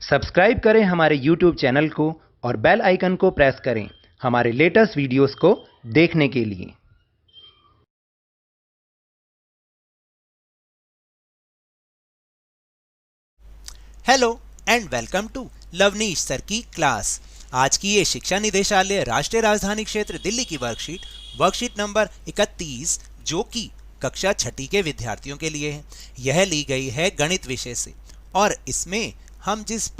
Subscribe करें हमारे YouTube channel को और बेल आइकन को प्रेस करें हमारे लेटेस्ट वीडियोस को देखने के लिए। Hello and welcome to Lovneesh sir की क्लास। आज की ये शिक्षा निदेशालय राष्ट्रीय राजधानी क्षेत्र दिल्ली की वर्कशीट नंबर 31 जो कि कक्षा छठी के विद्यार्थियों के लिए है। यह ली गई है गणित विषय से और इसमें हम जिस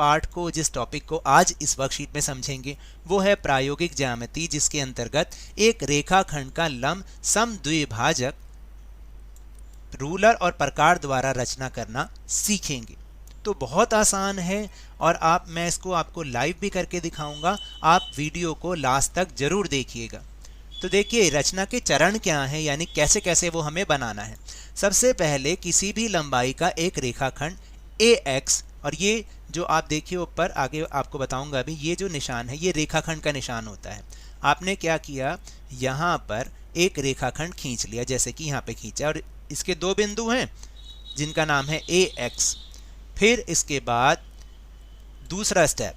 टॉपिक को आज इस वर्कशीट में समझेंगे वो है प्रायोगिक ज्यामिति, जिसके अंतर्गत एक रेखाखंड का लंब समद्विभाजक रूलर और प्रकार द्वारा रचना करना सीखेंगे। तो बहुत आसान है और मैं इसको आपको लाइव भी करके दिखाऊंगा। आप वीडियो को लास्ट तक जरूर देखिएगा। तो देखिए रचना के चरण क्या हैं, यानी कैसे कैसे वो हमें बनाना है। सबसे पहले किसी भी लंबाई का एक रेखाखंड AX, और ये जो आप देखिए ऊपर, आगे आपको बताऊंगा अभी, ये जो निशान है ये रेखाखंड का निशान होता है। आपने क्या किया, यहाँ पर एक रेखाखंड खींच लिया, जैसे कि यहाँ पे खींचा, और इसके दो बिंदु हैं जिनका नाम है AX। फिर इसके बाद दूसरा स्टेप,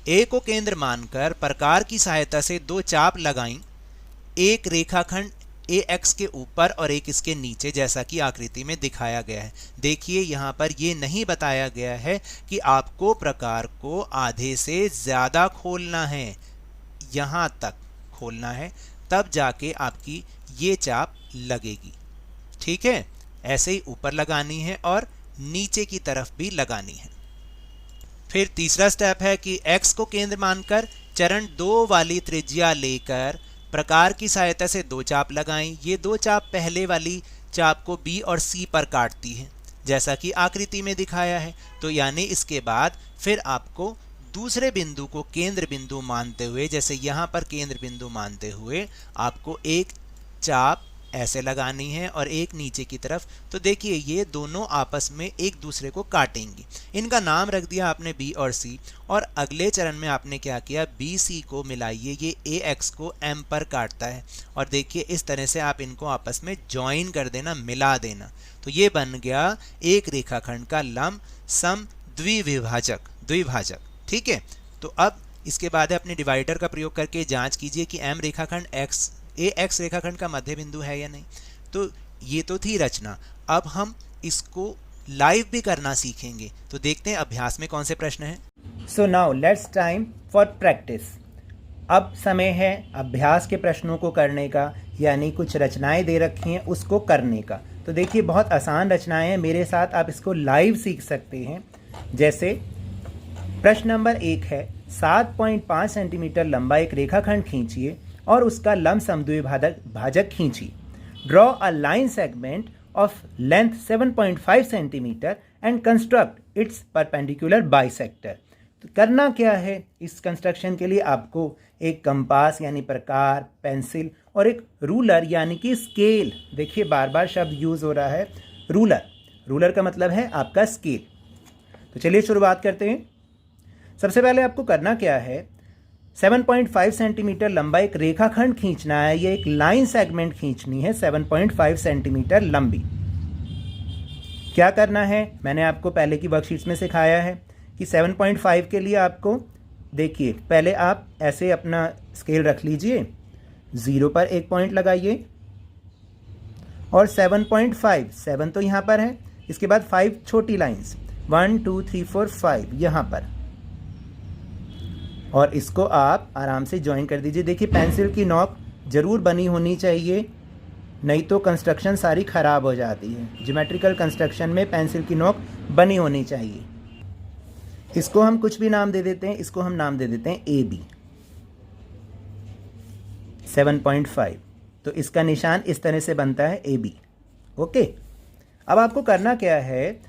A को केंद्र मानकर प्रकार की सहायता से दो चाप लगाई, एक रेखाखंड AX के ऊपर और एक इसके नीचे, जैसा कि आकृति में दिखाया गया है। देखिए यहाँ पर ये नहीं बताया गया है कि आपको प्रकार को आधे से ज़्यादा खोलना है, यहाँ तक खोलना है, तब जाके आपकी ये चाप लगेगी। ठीक है, ऐसे ही ऊपर लगानी है और नीचे की तरफ भी लगानी है। फिर तीसरा स्टेप है कि X को केंद्र मानकर चरण 2 वाली त्रिज्या लेकर प्रकार की सहायता से दो चाप लगाएं। ये दो चाप पहले वाली चाप को B और C पर काटती है, जैसा कि आकृति में दिखाया है। तो यानी इसके बाद फिर आपको दूसरे बिंदु को केंद्र बिंदु मानते हुए, जैसे यहाँ पर केंद्र बिंदु मानते हुए आपको एक चाप ऐसे लगानी है और एक नीचे की तरफ। तो देखिए ये दोनों आपस में एक दूसरे को काटेंगी। इनका नाम रख दिया आपने B और C, और अगले चरण में आपने क्या किया, BC को मिलाइए, ये AX को M पर काटता है, और देखिए इस तरह से आप इनको आपस में ज्वाइन कर देना, मिला देना। तो ये बन गया एक रेखाखंड का लंब समद्विभाजक। ठीक है, तो अब इसके बाद अपने डिवाइडर का प्रयोग करके जांच कीजिए कि M रेखाखंड AX रेखाखंड का मध्य बिंदु है या नहीं। तो ये तो थी रचना। अब हम इसको लाइव भी करना सीखेंगे। तो देखते हैं अभ्यास में कौन से प्रश्न हैं। So now let's time for practice. अब समय है अभ्यास के प्रश्नों को करने का, यानी कुछ रचनाएं दे रखी हैं उसको करने का। तो देखिए बहुत आसान रचनाएं हैं, मेरे साथ आप इसको लाइव सीख सकते हैं। जैसे प्रश्न नंबर 1 है, 7.5 सेंटीमीटर लंबा एक रेखाखंड खींचिए और उसका लंब समद्विभाजक खींचिए। Draw a line segment of length 7.5 centimetre and construct its perpendicular bisector. तो करना क्या है, इस कंस्ट्रक्शन के लिए आपको एक कंपास यानी प्रकार, पेंसिल और एक रूलर यानी कि स्केल। देखिए बार बार शब्द यूज हो रहा है रूलर का मतलब है आपका स्केल। तो चलिए शुरुआत करते हैं। सबसे पहले आपको करना क्या है, 7.5 सेंटीमीटर लंबा एक रेखाखंड खींचना है, ये एक लाइन सेगमेंट खींचनी है 7.5 सेंटीमीटर लंबी। क्या करना है, मैंने आपको पहले की वर्कशीट्स में सिखाया है कि 7.5 के लिए आपको देखिए पहले आप ऐसे अपना स्केल रख लीजिए, 0 पर एक पॉइंट लगाइए और 7.5 तो यहाँ पर है, इसके बाद 5 छोटी लाइंस 1 2 3 4 5 यहाँ पर, और इसको आप आराम से ज्वाइन कर दीजिए। देखिए पेंसिल की नोक जरूर बनी होनी चाहिए, नहीं तो कंस्ट्रक्शन सारी खराब हो जाती है। ज्योमेट्रिकल कंस्ट्रक्शन में पेंसिल की नोक बनी होनी चाहिए। इसको हम कुछ भी नाम दे देते हैं, इसको हम नाम दे देते हैं AB 7.5। तो इसका निशान इस तरह से बनता है AB। ओके, अब आपको करना क्या है,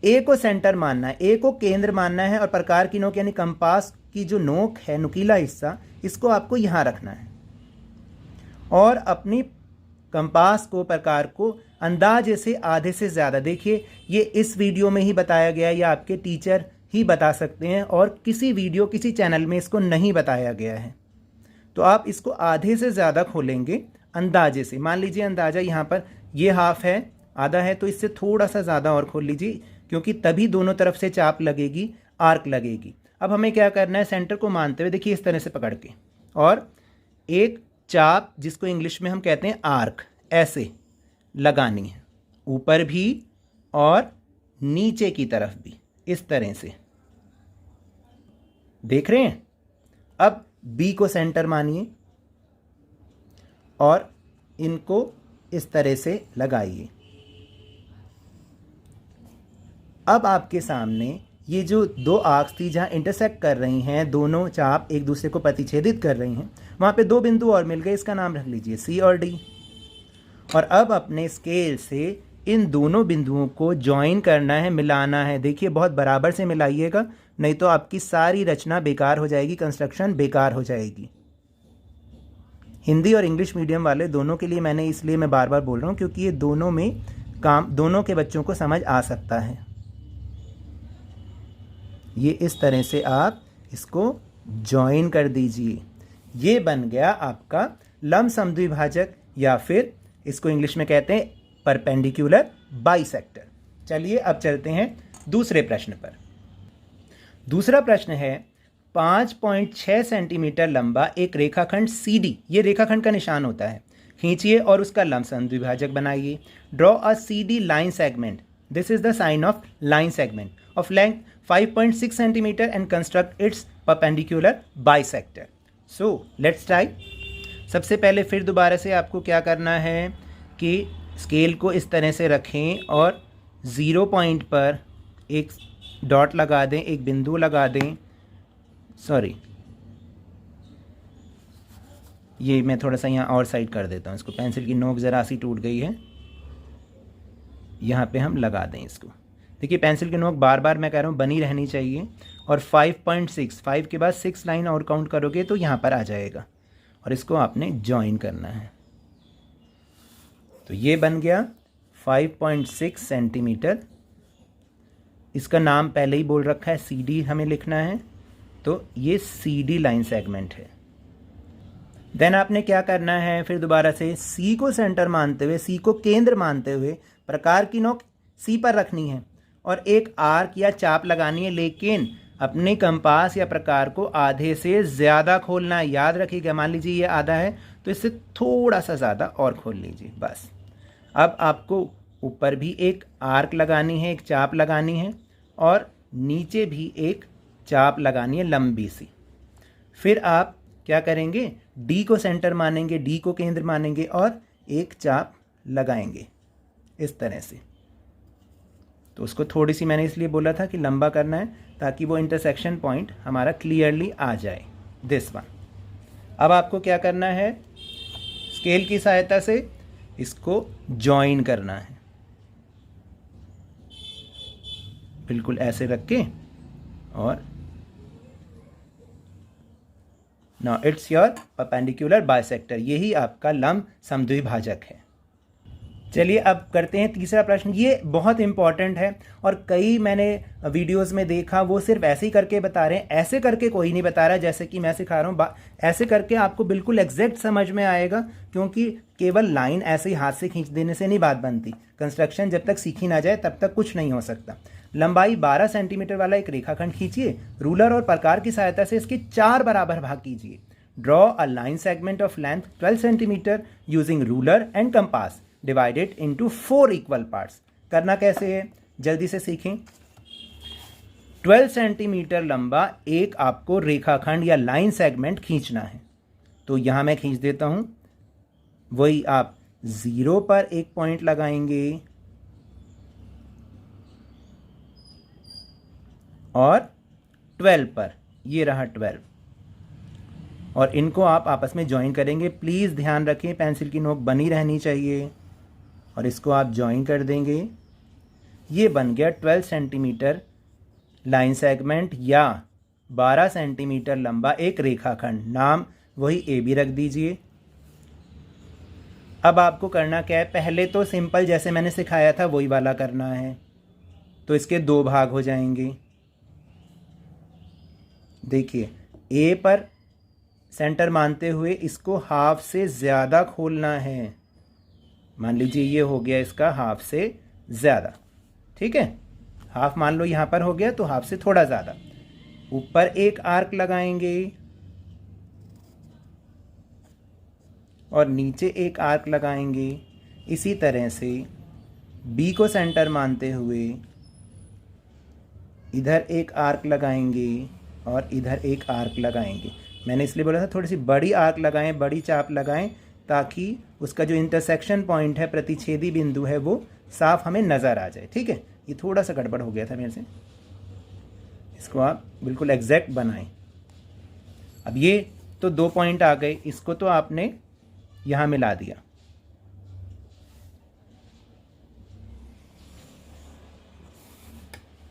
A को सेंटर मानना है, A को केंद्र मानना है, और प्रकार की नोक यानी कंपास की जो नोक है, नुकीला हिस्सा, इसको आपको यहां रखना है और अपनी कंपास को, प्रकार को अंदाजे से आधे से ज़्यादा। देखिए ये इस वीडियो में ही बताया गया है, या आपके टीचर ही बता सकते हैं, और किसी चैनल में इसको नहीं बताया गया है। तो आप इसको आधे से ज़्यादा खोलेंगे अंदाजे से। मान लीजिए अंदाजा यहाँ पर ये हाफ है, आधा है, तो इससे थोड़ा सा ज़्यादा और खोल लीजिए, क्योंकि तभी दोनों तरफ से चाप लगेगी। आर्क लगेगी। अब हमें क्या करना है, सेंटर को मानते हुए देखिए इस तरह से पकड़ के, और एक चाप जिसको इंग्लिश में हम कहते हैं आर्क, ऐसे लगानी है, ऊपर भी और नीचे की तरफ भी, इस तरह से। देख रहे हैं? अब बी को सेंटर मानिए और इनको इस तरह से लगाइए। अब आपके सामने ये जो दो आर्क्स थी जहाँ इंटरसेक्ट कर रही हैं, दोनों चाप एक दूसरे को प्रतिच्छेदित कर रही हैं, वहाँ पे दो बिंदु और मिल गए, इसका नाम रख लीजिए सी और डी। और अब अपने स्केल से इन दोनों बिंदुओं को ज्वाइन करना है, मिलाना है। देखिए बहुत बराबर से मिलाइएगा, नहीं तो आपकी सारी रचना बेकार हो जाएगी, कंस्ट्रक्शन बेकार हो जाएगी। हिंदी और इंग्लिश मीडियम वाले दोनों के लिए मैंने इसलिए मैं बार बार बोल रहा हूँ क्योंकि ये दोनों में काम दोनों के बच्चों को समझ आ सकता है। ये इस तरह से आप इसको ज्वाइन कर दीजिए। ये बन गया आपका लंब समद्विभाजक, या फिर इसको इंग्लिश में कहते हैं परपेंडिकुलर बाइसेक्टर। चलिए अब चलते हैं दूसरे प्रश्न पर। दूसरा प्रश्न है 5.6 सेंटीमीटर लंबा एक रेखाखंड CD, ये रेखाखंड का निशान होता है, खींचिए और उसका लंब समद्विभाजक बनाइए। Draw a CD line segment, this is the sign of line segment of length 5.6 centimetre and construct its perpendicular bisector. So let's try. सबसे पहले फिर दोबारा से आपको क्या करना है कि स्केल को इस तरह से रखें और 0 पॉइंट पर एक डॉट लगा दें, एक बिंदु लगा दें। सॉरी, ये मैं थोड़ा सा यहाँ और साइड कर देता हूँ इसको, पेंसिल की नोक ज़रा सी टूट गई है, यहाँ पे हम लगा दें इसको। देखिए पेंसिल की नोक बार बार मैं कह रहा हूँ बनी रहनी चाहिए, और 5.6, 5 के बाद 6 लाइन और काउंट करोगे तो यहाँ पर आ जाएगा, और इसको आपने ज्वाइन करना है। तो ये बन गया 5.6 सेंटीमीटर। इसका नाम पहले ही बोल रखा है CD हमें लिखना है, तो ये CD लाइन सेगमेंट है। देन आपने क्या करना है, फिर दोबारा से C को सेंटर मानते हुए, C को केंद्र मानते हुए प्रकार की नोक C पर रखनी है और एक आर्क या चाप लगानी है, लेकिन अपने कंपास या प्रकार को आधे से ज़्यादा खोलना है। याद रखिएगा, मान लीजिए ये आधा है तो इससे थोड़ा सा ज़्यादा और खोल लीजिए, बस। अब आपको ऊपर भी एक आर्क लगानी है, एक चाप लगानी है, और नीचे भी एक चाप लगानी है लंबी सी। फिर आप क्या करेंगे, D को सेंटर मानेंगे, D को केंद्र मानेंगे और एक चाप लगाएंगे इस तरह से। तो उसको थोड़ी सी मैंने इसलिए बोला था कि लंबा करना है ताकि वो इंटरसेक्शन पॉइंट हमारा क्लियरली आ जाए, दिस वन। अब आपको क्या करना है, स्केल की सहायता से इसको ज्वाइन करना है, बिल्कुल ऐसे रख के, और now it's your perpendicular bisector. यही आपका लंब समद्विभाजक है। चलिए अब करते हैं तीसरा प्रश्न। ये बहुत इंपॉर्टेंट है और कई मैंने वीडियोस में देखा वो सिर्फ ऐसे ही करके बता रहे हैं, ऐसे करके कोई नहीं बता रहा जैसे कि मैं सिखा रहा हूँ। ऐसे करके आपको बिल्कुल एग्जैक्ट समझ में आएगा, क्योंकि केवल लाइन ऐसे ही हाथ से खींच देने से नहीं बात बनती। कंस्ट्रक्शन जब तक सीखी ना जाए तब तक कुछ नहीं हो सकता। लंबाई 12 सेंटीमीटर वाला एक रेखाखंड खींचिए, रूलर और प्रकार की सहायता से इसके 4 बराबर भाग कीजिए। Draw a line segment of length 12 centimetre using ruler and compass, divided into 4 equal parts. करना कैसे है, जल्दी से सीखें। 12 सेंटीमीटर लंबा एक आपको रेखाखंड या लाइन सेगमेंट खींचना है, तो यहां मैं खींच देता हूं। वही आप 0 पर एक पॉइंट लगाएंगे और 12 पर, ये रहा 12, और इनको आप आपस में ज्वाइन करेंगे। प्लीज़ ध्यान रखें पेंसिल की नोक बनी रहनी चाहिए, और इसको आप ज्वाइन कर देंगे। ये बन गया 12 सेंटीमीटर लाइन सेगमेंट या 12 सेंटीमीटर लंबा एक रेखाखंड। नाम वही AB रख दीजिए। अब आपको करना क्या है, पहले तो सिंपल जैसे मैंने सिखाया था वही वाला करना है। तो इसके 2 भाग हो जाएंगे। देखिए A पर सेंटर मानते हुए इसको हाफ से ज़्यादा खोलना है। मान लीजिए ये हो गया इसका हाफ से ज़्यादा, ठीक है। हाफ मान लो यहाँ पर हो गया तो हाफ से थोड़ा ज़्यादा। ऊपर एक आर्क लगाएंगे और नीचे एक आर्क लगाएंगे। इसी तरह से बी को सेंटर मानते हुए इधर एक आर्क लगाएंगे और इधर एक आर्क लगाएंगे। मैंने इसलिए बोला था थोड़ी सी बड़ी आर्क लगाएं, बड़ी चाप लगाएं, ताकि उसका जो इंटरसेक्शन पॉइंट है, प्रतिच्छेदी बिंदु है, वो साफ हमें नज़र आ जाए। ठीक है, ये थोड़ा सा गड़बड़ हो गया था मेरे से, इसको आप बिल्कुल एग्जैक्ट बनाएं। अब ये तो 2 पॉइंट आ गए, इसको तो आपने यहाँ मिला दिया।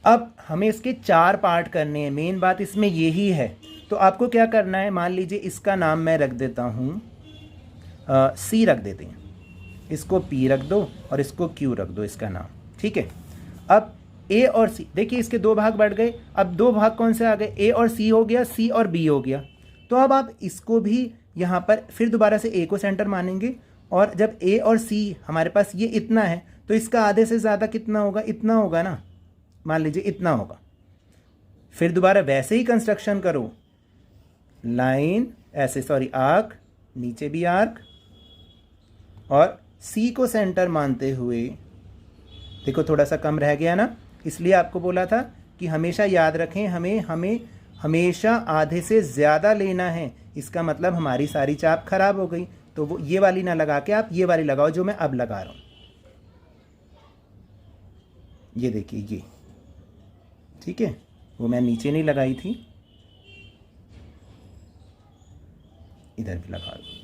अब हमें इसके 4 पार्ट करने हैं, मेन बात इसमें यही है। तो आपको क्या करना है, मान लीजिए इसका नाम मैं रख देता हूँ सी रख देते हैं, इसको पी रख दो और इसको क्यू रख दो इसका नाम। ठीक है, अब ए और सी, देखिए इसके 2 भाग बढ़ गए। अब 2 भाग कौन से आ गए, ए और सी हो गया, सी और बी हो गया। तो अब आप इसको भी यहाँ पर फिर दोबारा से ए को सेंटर मानेंगे, और जब ए और सी हमारे पास ये इतना है तो इसका आधे से ज़्यादा कितना होगा, इतना होगा ना, मान लीजिए इतना होगा। फिर दोबारा वैसे ही कंस्ट्रक्शन करो, लाइन ऐसे, सॉरी आर्क, नीचे भी आर्क, और सी को सेंटर मानते हुए, देखो थोड़ा सा कम रह गया ना, इसलिए आपको बोला था कि हमेशा याद रखें, हमें हमेशा आधे से ज़्यादा लेना है। इसका मतलब हमारी सारी चाप खराब हो गई, तो वो ये वाली ना लगा के आप ये वाली लगाओ जो मैं अब लगा रहा हूँ। ये देखिए ये, ठीक है, वो मैं नीचे नहीं लगाई थी, इधर भी लगा दो,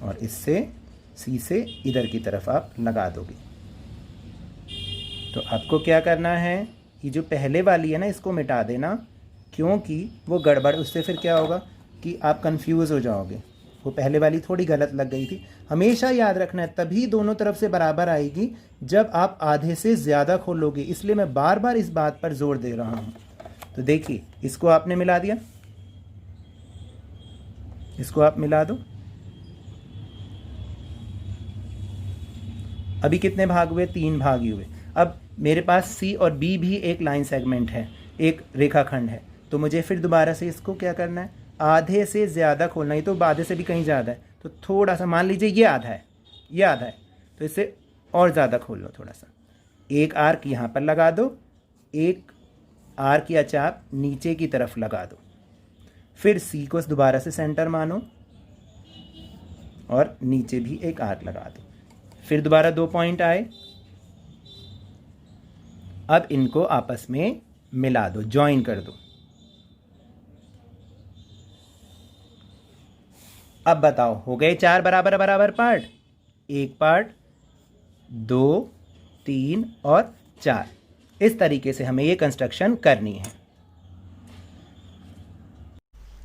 और इससे सी से इधर की तरफ आप लगा दोगे। तो आपको क्या करना है, ये जो पहले वाली है ना, इसको मिटा देना, क्योंकि वो गड़बड़, उससे फिर क्या होगा कि आप कंफ्यूज हो जाओगे। वो पहले वाली थोड़ी गलत लग गई थी। हमेशा याद रखना है, तभी दोनों तरफ से बराबर आएगी जब आप आधे से ज़्यादा खोलोगे। इसलिए मैं बार बार इस बात पर जोर दे रहा हूँ। तो देखिए, इसको आपने मिला दिया, इसको आप मिला दो। अभी कितने भाग हुए, 3 भाग ही हुए। अब मेरे पास सी और बी भी एक लाइन सेगमेंट है, एक रेखाखंड है, तो मुझे फिर दोबारा से इसको क्या करना है, आधे से ज़्यादा खोलना। ये तो आधे से भी कहीं ज़्यादा है, तो थोड़ा सा, मान लीजिए ये आधा है, ये आधा है, तो इससे और ज़्यादा खोल लो थोड़ा सा। एक आर्क यहाँ पर लगा दो, एक आर्क या चाप नीचे की तरफ लगा दो, फिर सी को दोबारा से सेंटर मानो और नीचे भी एक आर्क लगा दो। फिर दोबारा 2 पॉइंट आए, अब इनको आपस में मिला दो, ज्वाइन कर दो। अब बताओ, हो गए 4 बराबर बराबर पार्ट, एक पार्ट, 2, 3 और 4। इस तरीके से हमें ये कंस्ट्रक्शन करनी है।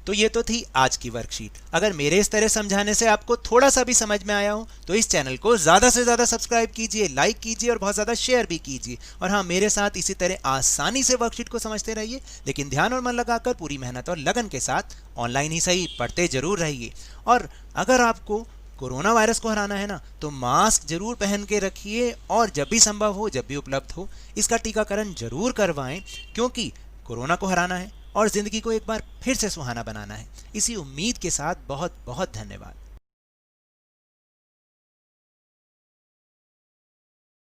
तो ये तो थी आज की वर्कशीट। अगर मेरे इस तरह समझाने से आपको थोड़ा सा भी समझ में आया हो तो इस चैनल को ज़्यादा से ज़्यादा सब्सक्राइब कीजिए, लाइक कीजिए और बहुत ज़्यादा शेयर भी कीजिए। और हाँ, मेरे साथ इसी तरह आसानी से वर्कशीट को समझते रहिए, लेकिन ध्यान और मन लगाकर पूरी मेहनत और लगन के साथ ऑनलाइन ही सही पढ़ते जरूर रहिए। और अगर आपको कोरोना वायरस को हराना है ना, तो मास्क जरूर पहन के रखिए, और जब भी संभव हो, जब भी उपलब्ध हो, इसका टीकाकरण जरूर करवाएं, क्योंकि कोरोना को हराना है और ज़िंदगी को एक बार फिर से सुहाना बनाना है। इसी उम्मीद के साथ बहुत बहुत धन्यवाद।